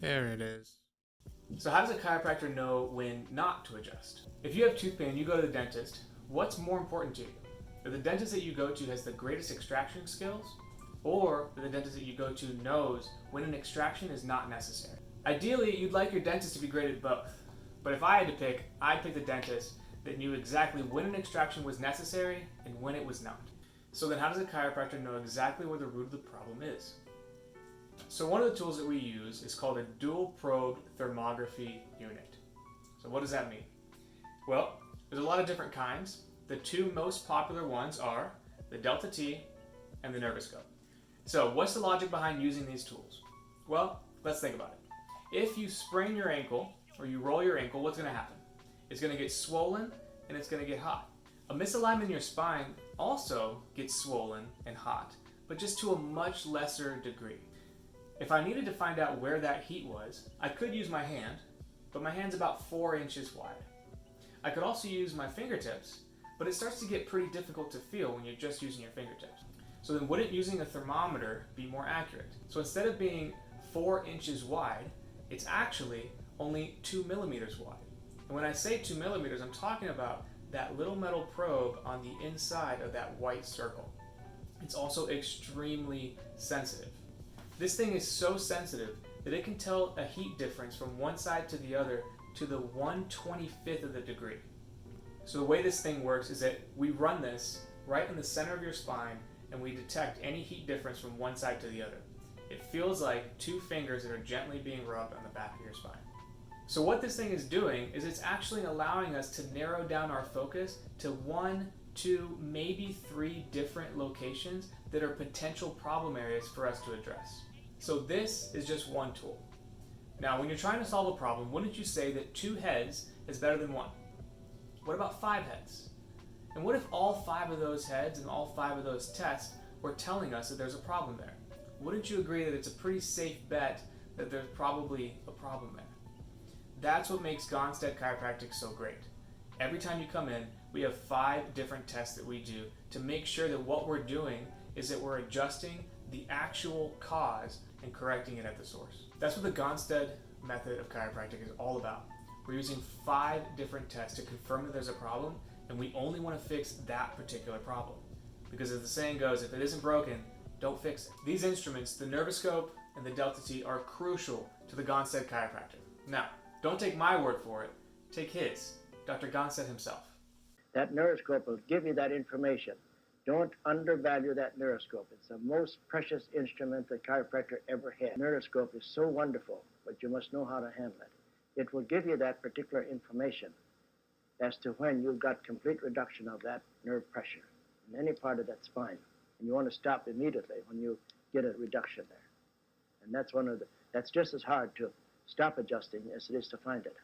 There it is. So how does a chiropractor know when not to adjust? If you have tooth pain and you go to the dentist, what's more important to you? That the dentist that you go to has the greatest extraction skills, or that the dentist that you go to knows when an extraction is not necessary? Ideally, you'd like your dentist to be great at both. But if I had to pick, I'd pick the dentist that knew exactly when an extraction was necessary and when it was not. So then how does a chiropractor know exactly where the root of the problem is? So one of the tools that we use is called a dual probe thermography unit. So what does that mean? Well, there's a lot of different kinds. The two most popular ones are the Delta T and the Neuroscope. So what's the logic behind using these tools? Well, let's think about it. If you sprain your ankle or you roll your ankle, what's going to happen? It's going to get swollen and it's going to get hot. A misalignment in your spine also gets swollen and hot, but just to a much lesser degree. If I needed to find out where that heat was, I could use my hand, but my hand's about 4 inches wide. I could also use my fingertips, but it starts to get pretty difficult to feel when you're just using your fingertips. So then wouldn't using a thermometer be more accurate? So instead of being 4 inches wide, it's actually only 2 millimeters wide. And when I say 2 millimeters, I'm talking about that little metal probe on the inside of that white circle. It's also extremely sensitive. This thing is so sensitive that it can tell a heat difference from one side to the other to the 1/25th of the degree. So the way this thing works is that we run this right in the center of your spine and we detect any heat difference from one side to the other. It feels like 2 fingers that are gently being rubbed on the back of your spine. So what this thing is doing is it's actually allowing us to narrow down our focus to 1, 2, maybe 3 different locations that are potential problem areas for us to address. So this is just one tool. Now, when you're trying to solve a problem, wouldn't you say that 2 heads is better than 1? What about 5 heads? And what if all 5 of those heads and all 5 of those tests were telling us that there's a problem there? Wouldn't you agree that it's a pretty safe bet that there's probably a problem there? That's what makes Gonstead Chiropractic so great. Every time you come in, we have 5 different tests that we do to make sure that what we're doing is that we're adjusting the actual cause and correcting it at the source. That's what the Gonstead method of chiropractic is all about. We're using 5 different tests to confirm that there's a problem, and we only want to fix that particular problem. Because as the saying goes, if it isn't broken, don't fix it. These instruments, the Neuroscope and the Delta T, are crucial to the Gonstead Chiropractor. Now, don't take my word for it, take his, Dr. Gonstead himself. That Neuroscope will give you that information. Don't undervalue that Neuroscope. It's the most precious instrument the chiropractor ever had. Neuroscope is so wonderful, but you must know how to handle it. It will give you that particular information as to when you've got complete reduction of that nerve pressure in any part of that spine. And you want to stop immediately when you get a reduction there. And that's just as hard to stop adjusting as it is to find it.